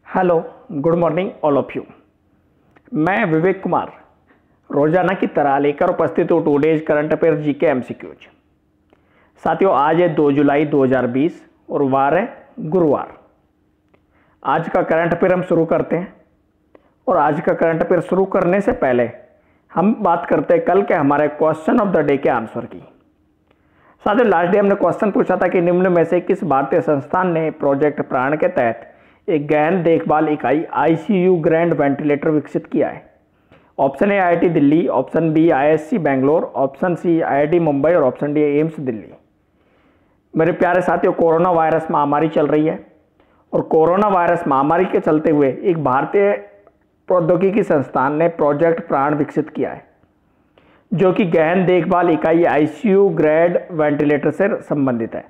Hello, good morning all of you. मैं विवेक कुमार रोजाना की तरह लेकर उपस्थित हूँ today's current affair GK MCQs. साथियों, आज है 2 जुलाई 2020 और वार है गुरुवार। आज का करंट अफेयर हम शुरू करते हैं और आज का करंट अफेयर शुरू करने से पहले हम बात करते हैं कल के हमारे क्वेश्चन ऑफ द डे के आंसर की। साथियों, लास्ट डे हमने क्वेश्चन पूछा था कि निम्न में से किस भारतीय संस्थान ने प्रोजेक्ट प्राण के तहत एक गहन देखभाल इकाई आईसीयू ग्रैंड वेंटिलेटर विकसित किया है। Option A IIT Delhi, option B ISC Bangalore, option C IIT Mumbai और ऑप्शन डी एम्स दिल्ली। मेरे प्यारे साथियों, कोरोना वायरस महामारी चल रही है और कोरोना वायरस महामारी के चलते हुए एक भारतीय प्रौद्योगिकी संस्थान ने प्रोजेक्ट प्राण विकसित किया है, जो कि गहन देखभाल इकाई आईसीयू ग्रेड वेंटिलेटर से संबंधित है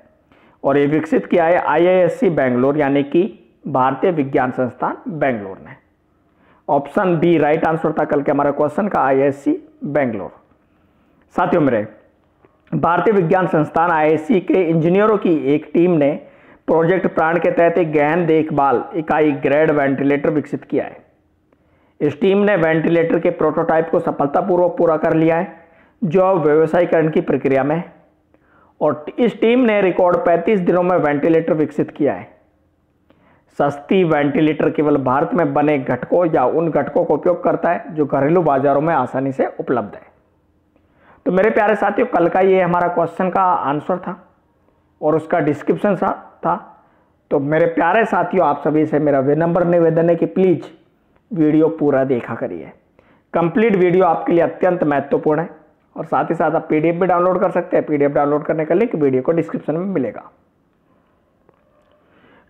और ये विकसित किया है आईआईएससी बेंगलोर यानी कि भारतीय विज्ञान संस्थान बेंगलोर ने। ऑप्शन बी राइट आंसर था कल के हमारे क्वेश्चन का, आईआईएससी बेंगलोर। साथियों, मेरे भारतीय विज्ञान संस्थान आईआईएससी के इंजीनियरों की एक टीम ने प्रोजेक्ट प्राण के तहत एक गहन देखभाल इकाई ग्रेड वेंटिलेटर विकसित किया है। इस टीम ने वेंटिलेटर के प्रोटोटाइप को सफलतापूर्वक पूरा कर लिया है, जो व्यवसायीकरण की प्रक्रिया में है और इस टीम ने रिकॉर्ड 35 दिनों में वेंटिलेटर विकसित किया है। सस्ती वेंटिलेटर केवल भारत में बने घटकों या उन घटकों का उपयोग करता है जो घरेलू बाजारों में आसानी से उपलब्ध है। तो मेरे प्यारे साथियों, कल का ये हमारा क्वेश्चन का आंसर था और उसका डिस्क्रिप्शन था। तो मेरे प्यारे साथियों, आप सभी से मेरा विनम्र निवेदन है कि प्लीज वीडियो पूरा देखा करिए। कंप्लीट वीडियो आपके लिए अत्यंत महत्वपूर्ण है और साथ ही साथ आप पीडीएफ भी डाउनलोड कर सकते हैं। पीडीएफ डाउनलोड करने का लिंक वीडियो को डिस्क्रिप्शन में मिलेगा।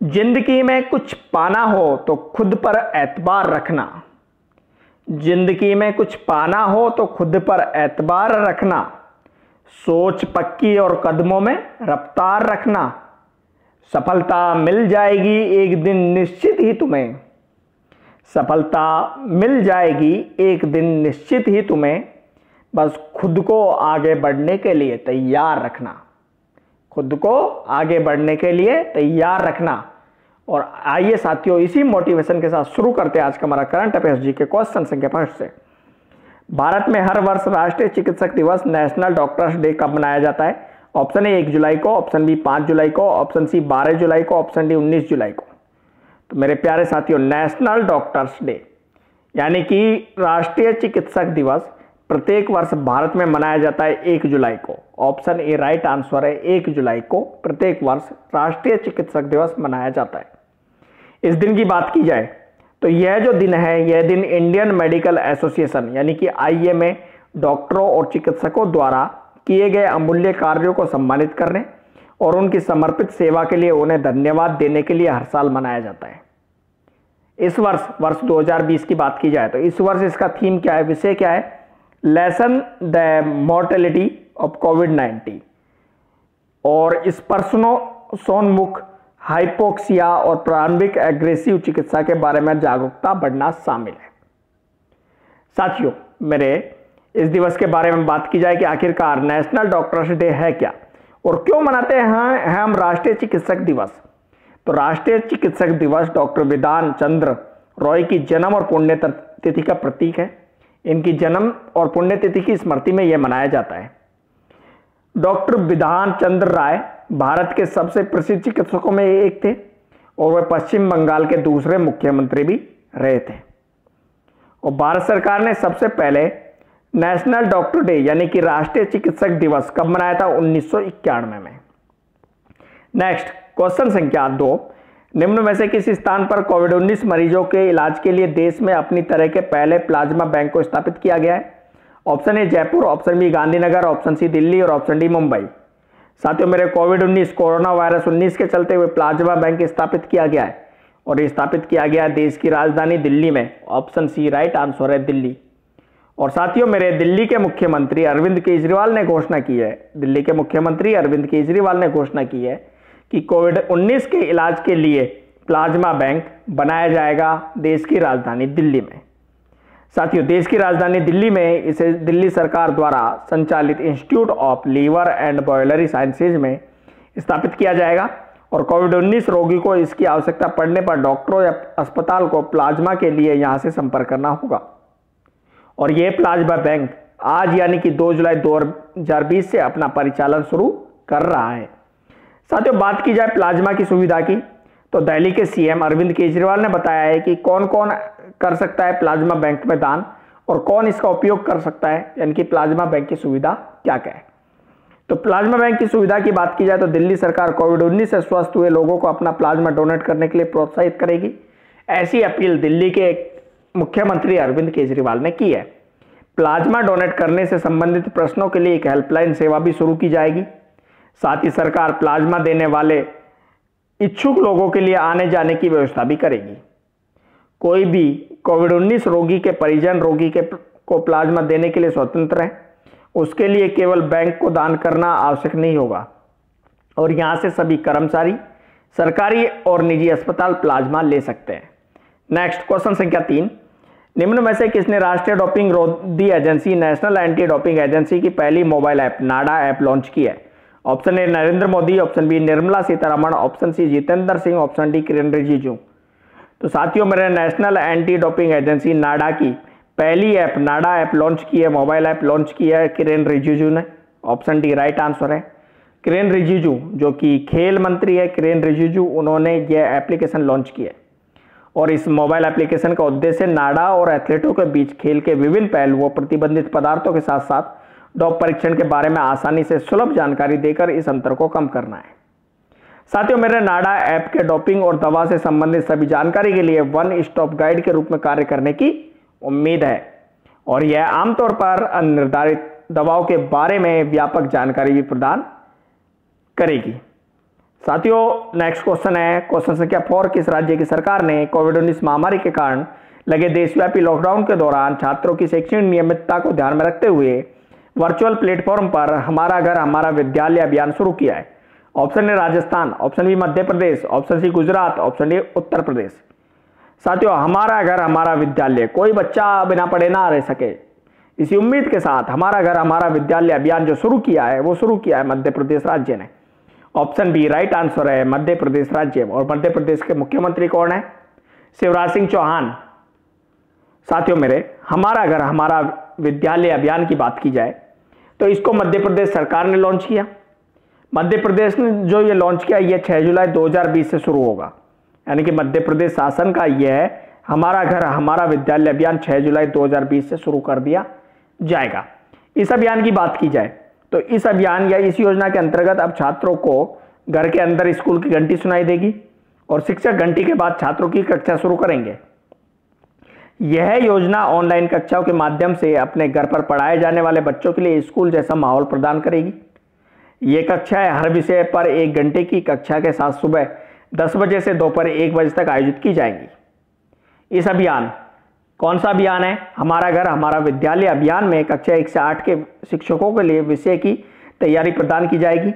जिंदगी में कुछ पाना हो तो खुद पर एतबार रखना। जिंदगी में कुछ पाना हो तो खुद पर एतबार रखना। सोच पक्की और कदमों में रफ्तार रखना। सफलता मिल जाएगी एक दिन निश्चित ही तुम्हें। सफलता मिल जाएगी एक दिन निश्चित ही तुम्हें। बस खुद को आगे बढ़ने के लिए तैयार रखना। खुद को आगे बढ़ने के लिए तैयार रखना। और आइए साथियों, इसी मोटिवेशन के साथ शुरू करते हैं आज का हमारा करंट अफेयर्स जी के क्वेश्चन संख्या 5 से। भारत में हर वर्ष राष्ट्रीय चिकित्सक दिवस नेशनल डॉक्टर्स डे कब मनाया जाता है? ऑप्शन ए 1 जुलाई को, ऑप्शन बी 5 जुलाई को, ऑप्शन सी 12 जुलाई को, ऑप्शन डी 19 जुलाई को। तो मेरे प्यारे साथियों, नेशनल डॉक्टर्स डे यानी कि राष्ट्रीय चिकित्सक दिवस प्रत्येक वर्ष भारत में मनाया जाता है 1 जुलाई को। ऑप्शन ए राइट आंसर है, 1 जुलाई को प्रत्येक वर्ष राष्ट्रीय चिकित्सक दिवस मनाया जाता है। इस दिन की बात की जाए तो यह जो दिन है, यह दिन इंडियन मेडिकल एसोसिएशन यानी कि आईएमए डॉक्टरों और चिकित्सकों द्वारा किए गए अमूल्य कार्यों को सम्मानित करने और उनकी समर्पित सेवा के लिए उन्हें धन्यवाद देने के लिए हर साल मनाया जाता है। इस वर्ष 2020 की बात की जाए तो इस वर्ष इसका थीम क्या है, विषय क्या है? लेसन द मॉर्टेलिटी ऑफ कोविड-19 और इस पर्सनोन्मुख हाइपोक्सिया और प्रारंभिक एग्रेसिव चिकित्सा के बारे में जागरूकता बढ़ना शामिल है। साथियों, मेरे इस दिवस के बारे में बात की जाए कि आखिरकार नेशनल डॉक्टर्स डे है क्या और क्यों मनाते हैं हम राष्ट्रीय चिकित्सक दिवस? तो राष्ट्रीय चिकित्सक दिवस डॉक्टर विधान चंद्र रॉय की जन्म और पुण्यतिथि का प्रतीक है। इनकी जन्म और पुण्यतिथि की स्मृति में यह मनाया जाता है। डॉक्टर विधान चंद्र राय भारत के सबसे प्रसिद्ध चिकित्सकों में एक थे और वे पश्चिम बंगाल के दूसरे मुख्यमंत्री भी रहे थे। और भारत सरकार ने सबसे पहले नेशनल डॉक्टर डे यानी कि राष्ट्रीय चिकित्सक दिवस कब मनाया था? 1991 में। नेक्स्ट क्वेश्चन संख्या 2, निम्न में से किस स्थान पर कोविड-19 मरीजों के इलाज के लिए देश में अपनी तरह के पहले प्लाज्मा बैंक को स्थापित किया गया है? Option A Jaipur, option B Gandhinagar, option C Delhi और ऑप्शन डी मुंबई। साथियों, मेरे कोविड-19 कोरोना वायरस 19 के चलते हुए प्लाज्मा बैंक स्थापित किया गया है और ये स्थापित किया गया है देश की राजधानी दिल्ली में। ऑप्शन सी राइट आंसर है, दिल्ली। और साथियों, मेरे दिल्ली के मुख्यमंत्री अरविंद केजरीवाल ने घोषणा की है, दिल्ली के मुख्यमंत्री अरविंद केजरीवाल ने घोषणा की है कि कोविड-19 के इलाज के लिए प्लाज्मा बैंक बनाया जाएगा देश की राजधानी दिल्ली में। साथियों, देश की राजधानी दिल्ली में इसे दिल्ली सरकार द्वारा संचालित institute of liver and biliary sciences में स्थापित किया जाएगा और कोविड-19 रोगी को इसकी आवश्यकता पड़ने पर डॉक्टरों या अस्पताल को प्लाज्मा के लिए यहां से संपर्क करना होगा। और यह प्लाज्मा बैंक आज यानी कि 2 जुलाई 2020 से अपना परिचालन शुरू कर रहा है। साथियों, बात की जाए प्लाज्मा की सुविधा की, तो दिल्ली के सीएम अरविंद केजरीवाल ने बताया है कि कौन कौन कर सकता है प्लाज्मा बैंक में दान और कौन इसका उपयोग कर सकता है, यानी कि प्लाज्मा बैंक की सुविधा क्या क्या है। तो प्लाज्मा बैंक की सुविधा की बात की जाए तो दिल्ली सरकार कोविड-19 से स्वस्थ हुए लोगों को अपना प्लाज्मा डोनेट करने के लिए प्रोत्साहित करेगी। ऐसी अपील दिल्ली के मुख्यमंत्री अरविंद केजरीवाल ने की है। प्लाज्मा डोनेट करने से संबंधित प्रश्नों के लिए एक हेल्पलाइन सेवा भी शुरू की जाएगी। साथ ही सरकार प्लाज्मा देने वाले इच्छुक लोगों के लिए आने जाने की व्यवस्था भी करेगी। कोई भी कोविड-19 रोगी के परिजन रोगी को प्लाज्मा देने के लिए स्वतंत्र है। उसके लिए केवल बैंक को दान करना आवश्यक नहीं होगा और यहां से सभी कर्मचारी, सरकारी और निजी अस्पताल प्लाज्मा ले सकते हैं। नेक्स्ट क्वेश्चन संख्या 3, निम्न में से किसने राष्ट्रीय डोपिंग रोधी agency national anti doping agency की पहली mobile app NADA app launch की है? Option A Narendra Modi, option B Nirmala Sitharaman, option C Jitendra Singh, option D Kiren Rijiju. तो साथियों, मेरे national anti doping agency NADA की पहली ऐप नाडा ऐप लॉन्च की है, मोबाइल ऐप लॉन्च की है किरेन रिजिजू ने। ऑप्शन डी राइट आंसर है। किरेन रिजिजू जो कि खेल मंत्री है, किरेन रिजिजू, उन्होंने यह एप्लीकेशन लॉन्च की है और इस मोबाइल एप्लीकेशन का उद्देश्य नाडा और एथलीटों के बीच खेल के विभिन्न पहलुओं, प्रतिबंधित पदार्थों के साथ साथ डोप परीक्षण के बारे में आसानी से सुलभ जानकारी देकर इस अंतर को कम करना है। साथियों, मेरे नाडा ऐप के डोपिंग और दवा से संबंधित सभी जानकारी के लिए वन स्टॉप गाइड के रूप में कार्य करने की उम्मीद है और यह आमतौर पर अनिर्धारित दवाओं के बारे में व्यापक जानकारी भी प्रदान करेगी। साथियों, नेक्स्ट क्वेश्चन है क्वेश्चन संख्या 4, किस राज्य की सरकार ने कोविड-19 महामारी के कारण लगे देशव्यापी लॉकडाउन के दौरान छात्रों की शैक्षणिक नियमितता को ध्यान में रखते हुए वर्चुअल प्लेटफॉर्म पर हमारा घर हमारा विद्यालय अभियान शुरू किया है? Option A Rajasthan, option B Madhya Pradesh, option C Gujarat, option D Uttar Pradesh. साथियों, हमारा घर हमारा विद्यालय, कोई बच्चा बिना पढ़े ना रह सके, इसी उम्मीद के साथ हमारा घर हमारा विद्यालय अभियान जो शुरू किया है वो शुरू किया है मध्य प्रदेश राज्य ने। ऑप्शन बी राइट आंसर है, मध्य प्रदेश राज्य। और मध्य प्रदेश के मुख्यमंत्री कौन है? शिवराज सिंह चौहान। साथियों, मेरे हमारा घर हमारा विद्यालय अभियान की बात की जाए तो इसको मध्य प्रदेश सरकार ने लॉन्च किया। मध्य प्रदेश ने जो ये लॉन्च किया यह 6 जुलाई 2020 से शुरू होगा, यानी कि मध्य प्रदेश शासन का यह हमारा घर हमारा विद्यालय अभियान 6 जुलाई 2020 से शुरू कर दिया जाएगा। इस अभियान की बात की जाए तो इस अभियान या इस योजना के अंतर्गत अब छात्रों को घर के अंदर स्कूल की घंटी सुनाई देगी और शिक्षक घंटी के बाद छात्रों की कक्षा शुरू करेंगे। यह योजना ऑनलाइन कक्षाओं के माध्यम से अपने घर पर पढ़ाए जाने वाले बच्चों के लिए स्कूल जैसा माहौल प्रदान करेगी। ये कक्षाएं हर विषय पर 1 घंटे की कक्षा के साथ सुबह 10 बजे से दोपहर 1 बजे तक आयोजित की जाएंगी। इस अभियान कौन सा अभियान है? हमारा घर हमारा विद्यालय अभियान में कक्षा 1 से 8 के शिक्षकों के लिए विषय की तैयारी प्रदान की जाएगी।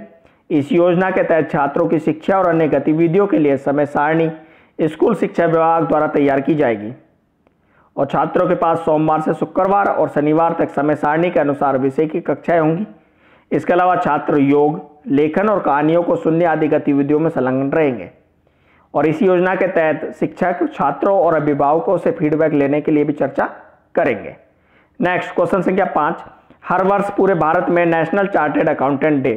इस योजना के तहत छात्रों की शिक्षा और अन्य गतिविधियों के लिए समय सारणी स्कूल शिक्षा विभाग द्वारा तैयार की जाएगी और छात्रों के पास सोमवार से शुक्रवार और शनिवार तक समय सारणी के अनुसार विषय की कक्षाएं होंगी। इसके अलावा छात्र योग, लेखन और कहानियों को सुनने आदि गतिविधियों में संलग्न रहेंगे और इस योजना के तहत शिक्षक छात्रों और अभिभावकों से फीडबैक लेने के लिए भी चर्चा करेंगे। नेक्स्ट क्वेश्चन संख्या 5, हर वर्ष पूरे भारत में नेशनल चार्टर्ड अकाउंटेंट डे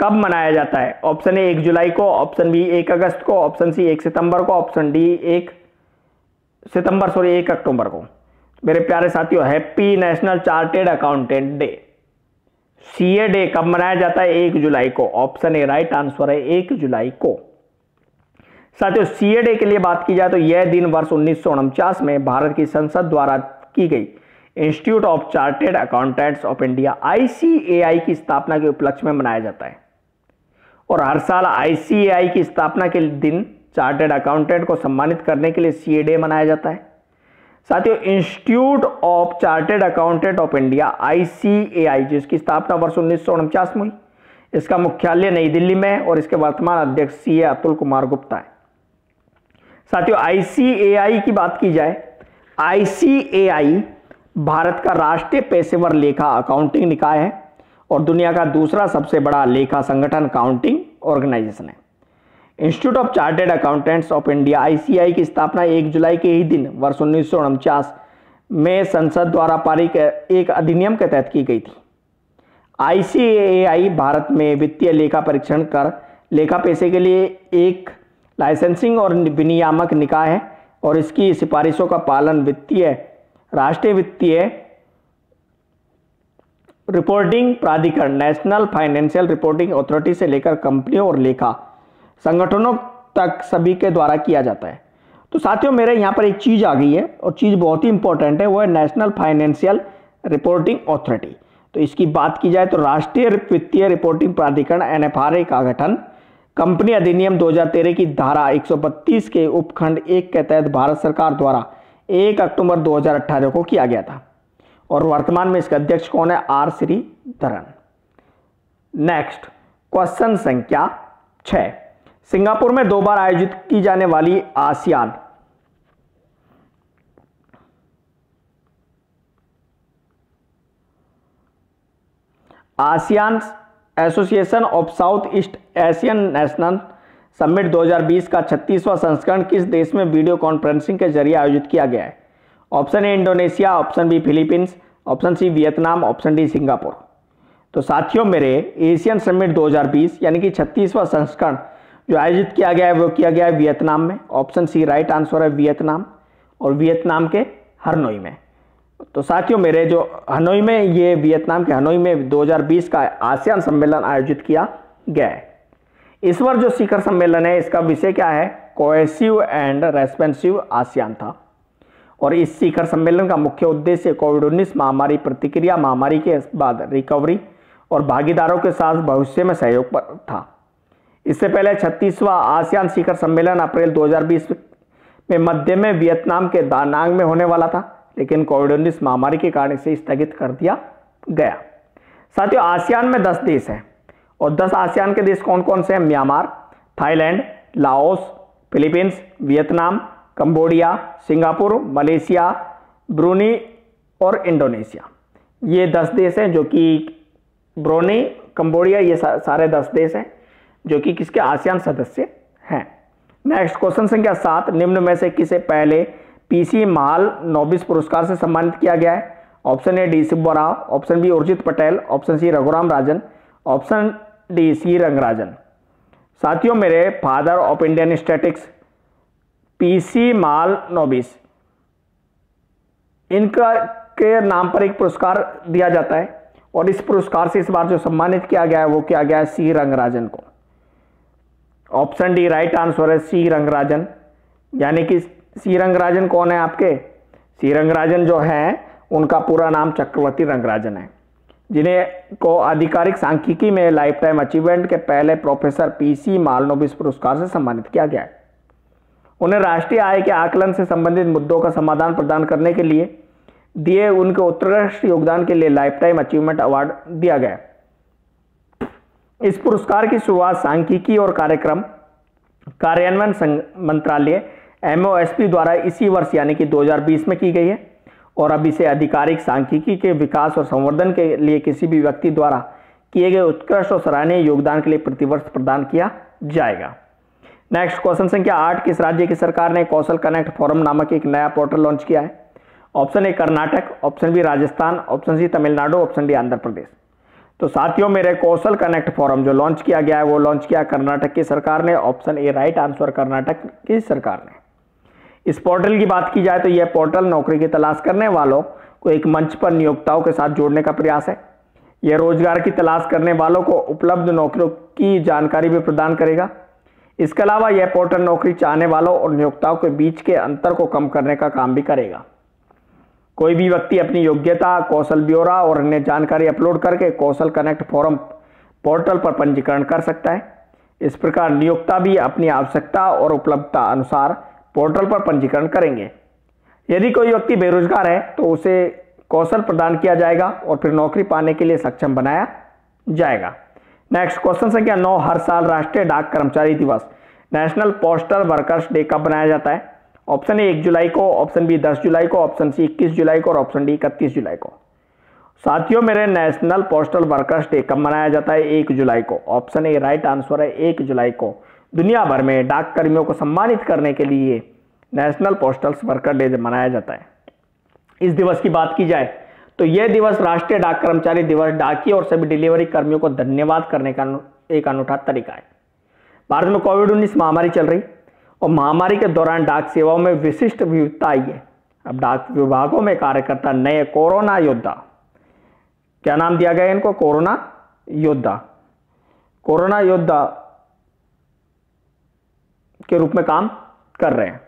कब मनाया जाता है? ऑप्शन ए 1 जुलाई को, ऑप्शन बी 1 अगस्त को, ऑप्शन सी 1 सितंबर को, ऑप्शन डी 1 अक्टूबर को। मेरे प्यारे साथियों, happy national chartered accountant day, CA day कब मनाया जाता है? 1 जुलाई को। ऑप्शन ए राइट आंसर है, 1 जुलाई को। साथियों, सीए डे के लिए बात की जाए तो यह दिन वर्ष 1949 में भारत की संसद द्वारा की गई institute of chartered accountants of India ICAI की स्थापना के उपलक्ष्य में मनाया जाता है और हर साल ICAI की स्थापना के दिन चार्टर्ड अकाउंटेंट को सम्मानित करने के लिए सीए डे मनाया जाता है। साथियों, institute of chartered accountant of India ICAI जिसकी स्थापना वर्ष 1949 में हुई, इसका मुख्यालय नई दिल्ली में है और इसके वर्तमान अध्यक्ष CA अतुल कुमार गुप्ता है। साथियों, ICAI की बात की जाए, ICAI भारत का राष्ट्रीय पेशेवर लेखा अकाउंटिंग निकाय है और दुनिया का दूसरा सबसे बड़ा लेखा संगठन अकाउंटिंग ऑर्गेनाइजेशन है। Institute of chartered accountants of India ICI की स्थापना 1 जुलाई के ही दिन वर्ष 1949 में संसद द्वारा पारित एक अधिनियम के तहत की गई थी। आईसीएआई भारत में वित्तीय लेखा परीक्षण कर लेखा पेशे के लिए एक लाइसेंसिंग और विनियामक निकाय है और इसकी सिफारिशों का पालन राष्ट्रीय वित्तीय रिपोर्टिंग प्राधिकरण नेशनल फाइनेंशियल रिपोर्टिंग अथॉरिटी से लेकर कंपनियों और लेखा संगठनों तक सभी के द्वारा किया जाता है। तो साथियों मेरे यहाँ पर एक चीज़ आ गई है और चीज़ बहुत ही इंपॉर्टेंट है, वो है नेशनल फाइनेंशियल रिपोर्टिंग अथॉरिटी। तो इसकी बात की जाए तो राष्ट्रीय वित्तीय रिपोर्टिंग प्राधिकरण एनएफआरए का गठन कंपनी अधिनियम 2013 की धारा 132 के उपखंड 1 के तहत भारत सरकार द्वारा 1 अक्टूबर 2018 को किया गया था और वर्तमान में इसके अध्यक्ष कौन है? आर श्रीधरन। नेक्स्ट क्वेश्चन संख्या 6, सिंगापुर में 2 बार आयोजित की जाने वाली ASEAN association of south east Asian national summit 2020 का 36वां संस्करण किस देश में वीडियो कॉन्फ्रेंसिंग के जरिए आयोजित किया गया है? Option A Indonesia, option B Philippines, option C Vietnam, option D Singapore. तो साथियों मेरे एशियन समिट 2020 यानी कि 36वां संस्करण जो आयोजित किया गया है वो किया गया है वियतनाम में। ऑप्शन सी राइट आंसर है वियतनाम, और वियतनाम के हनोई में। तो साथियों मेरे जो हनोई में, ये वियतनाम के हनोई में 2020 का आसियान सम्मेलन आयोजित किया गया है। इस बार जो शिखर सम्मेलन है इसका विषय क्या है? कोहेसिव एंड रेस्पॉन्सिव आसियान था और इस शिखर सम्मेलन का मुख्य उद्देश्य कोविड-19 महामारी प्रतिक्रिया, महामारी के बाद रिकवरी और भागीदारों के साथ भविष्य में सहयोग पर था। इससे पहले 36वां आसियान शिखर सम्मेलन अप्रैल 2020 में मध्य में वियतनाम के दा नांग में होने वाला था, लेकिन कोविड-19 महामारी के कारण इसे स्थगित कर दिया गया। साथियों आसियान में 10 देश हैं और 10 आसियान के देश कौन कौन से हैं? Myanmar, Thailand, Laos, Philippines, Vietnam, Cambodia, Singapore, Malaysia, Bruny और इंडोनेशिया। ये 10 देश हैं जो कि ब्रूनी, कंबोडिया, ये सारे 10 देश हैं जो कि किसके? आसियान सदस्य हैं। नेक्स्ट क्वेश्चन संख्या 7, निम्न में से किसे पहले पीसी माल नोबिस पुरस्कार से सम्मानित किया गया है? Option A D Subba Rao, option B Urjit Patel, option C Raghuram Rajan, option D C Rangarajan. साथियों मेरे father of Indian statistics P C Mahalanobis के नाम पर एक पुरस्कार दिया जाता है और इस पुरस्कार से इस बार जो सम्मानित किया गया है वो किया गया है सी रंगराजन को। ऑप्शन डी राइट आंसर है सी रंगराजन। यानी कि सी रंगराजन कौन है आपके? सी रंगराजन जो है उनका पूरा नाम चक्रवर्ती रंगराजन है, जिन्हें को आधिकारिक सांख्यिकी में लाइफ टाइम अचीवमेंट के पहले प्रोफेसर पीसी मालनोबिस पुरस्कार से सम्मानित किया गया है। उन्हें राष्ट्रीय आय के आकलन से संबंधित मुद्दों का समाधान प्रदान करने के लिए दिए उनके उत्कृष्ट योगदान के लिए लाइफ टाइम अचीवमेंट अवार्ड दिया गया। इस पुरस्कार की शुरुआत सांख्यिकी और कार्यक्रम कार्यान्वयन मंत्रालय MOSP द्वारा इसी वर्ष यानी कि 2020 में की गई है और अब इसे आधिकारिक सांख्यिकी के विकास और संवर्धन के लिए किसी भी व्यक्ति द्वारा किए गए उत्कृष्ट और सराहनीय योगदान के लिए प्रतिवर्ष प्रदान किया जाएगा। नेक्स्ट क्वेश्चन संख्या 8, किस राज्य की सरकार ने कौशल कनेक्ट फोरम नामक एक नया पोर्टल लॉन्च किया है? Option A Karnataka, option B Rajasthan, option C Tamil Nadu, option D Andhra Pradesh. तो साथियों मेरे कौशल कनेक्ट फोरम जो लॉन्च किया गया है वो लॉन्च किया कर्नाटक की सरकार ने। Option A right answer Karnataka की सरकार ने। इस पोर्टल की बात की जाए तो यह पोर्टल नौकरी की तलाश करने वालों को एक मंच पर नियोक्ताओं के साथ जोड़ने का प्रयास है। यह रोजगार की तलाश करने वालों को उपलब्ध नौकरियों की जानकारी भी प्रदान करेगा। इसके अलावा यह पोर्टल नौकरी चाहने वालों और नियोक्ताओं के बीच के अंतर को कम करने का काम भी करेगा। कोई भी व्यक्ति अपनी योग्यता, कौशल ब्यौरा और अन्य जानकारी अपलोड करके कौशल कनेक्ट फोरम पोर्टल पर पंजीकरण कर सकता है। इस प्रकार नियोक्ता भी अपनी आवश्यकता और उपलब्धता अनुसार पोर्टल पर पंजीकरण करेंगे। यदि कोई व्यक्ति बेरोजगार है तो उसे कौशल प्रदान किया जाएगा और फिर नौकरी पाने के लिए सक्षम बनाया जाएगा। नेक्स्ट क्वेश्चन संख्या 9, हर साल राष्ट्रीय डाक कर्मचारी दिवस नेशनल पोस्टल वर्कर्स डे कब मनाया जाता है? ऑप्शन ए 1 जुलाई को, ऑप्शन बी 10 जुलाई को, ऑप्शन सी 21 जुलाई को और ऑप्शन डी 31 जुलाई को। साथियों मेरे नेशनल पोस्टल वर्कर्स डे कब मनाया जाता है? 1 जुलाई को। ऑप्शन ए राइट आंसर है 1 जुलाई को दुनिया भर में डाक कर्मियों को सम्मानित करने के लिए नेशनल पोस्टल वर्कर डे मनाया जाता है। इस दिवस की बात की जाए तो यह दिवस राष्ट्रीय डाक कर्मचारी दिवस डाकिया और सभी डिलीवरी कर्मियों को धन्यवाद करने का एक अनूठा तरीका है। भारत में कोविड-19 महामारी चल रही और महामारी के दौरान डाक सेवाओं में विशिष्ट विविधता आई है। अब डाक विभागों में कार्यकर्ता नए कोरोना योद्धा, क्या नाम दिया गया इनको, कोरोना योद्धा के रूप में काम कर रहे हैं।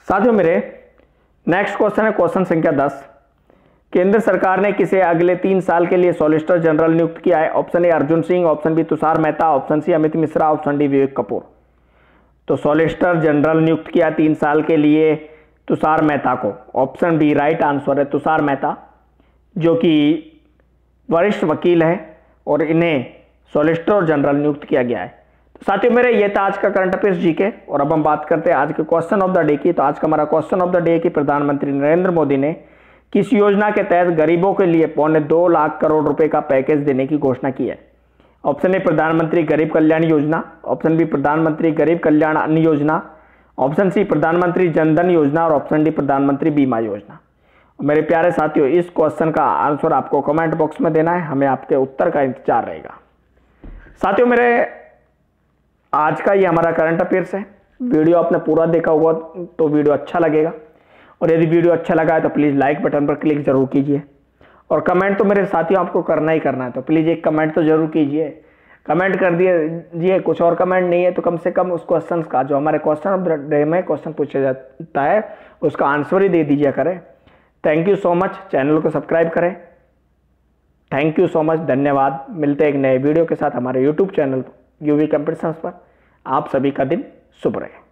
साथियों मेरे नेक्स्ट क्वेश्चन है क्वेश्चन संख्या 10। केंद्र सरकार ने किसे अगले 3 साल के लिए सॉलिसिटर जनरल नियुक्त किया है? Option A Arjun Singh, option B Tushar Mehta, option C Amit Mishra, option D Vivek Kapoor. तो सॉलिसिटर जनरल नियुक्त किया 3 साल के लिए तुषार मेहता को। ऑप्शन बी राइट आंसर है तुषार मेहता, जो कि वरिष्ठ वकील है और इन्हें सॉलिसिटर जनरल नियुक्त किया गया है। तो साथियों मेरे ये था आज का करंट अफेयर्स जीके। और अब हम बात करते हैं आज के क्वेश्चन ऑफ द डे की। तो आज का हमारा क्वेश्चन ऑफ द डे की प्रधानमंत्री नरेंद्र मोदी ने किस योजना के तहत गरीबों के लिए 2.25 लाख करोड़ रुपए का पैकेज देने की घोषणा की है? ऑप्शन ए प्रधानमंत्री गरीब कल्याण योजना, ऑप्शन बी प्रधानमंत्री गरीब कल्याण अन्न योजना, ऑप्शन सी प्रधानमंत्री जनधन योजना और ऑप्शन डी प्रधानमंत्री बीमा योजना। मेरे प्यारे साथियों इस क्वेश्चन का आंसर आपको कमेंट बॉक्स में देना है, हमें आपके उत्तर का इंतजार रहेगा। साथियों मेरे आज का ये हमारा करंट अफेयर्स है। वीडियो आपने पूरा देखा हुआ तो वीडियो अच्छा लगेगा, और यदि वीडियो अच्छा लगा है तो प्लीज़ लाइक बटन पर क्लिक जरूर कीजिए। और कमेंट तो मेरे साथियों आपको करना ही करना है, तो प्लीज़ एक कमेंट तो जरूर कीजिए। कमेंट कर दीजिए, कुछ और कमेंट नहीं है तो कम से कम उस क्वेश्चन का जो हमारे क्वेश्चन ऑफ द डे में क्वेश्चन पूछा जाता है उसका आंसर ही दे दीजिए करें। Thank you so much, channel को सब्सक्राइब करें। थैंक यू सो मच, धन्यवाद। मिलते हैं एक नए वीडियो के साथ हमारे यूट्यूब चैनल यूवी कंपटीशंस पर। आप सभी का दिन शुभ रहे।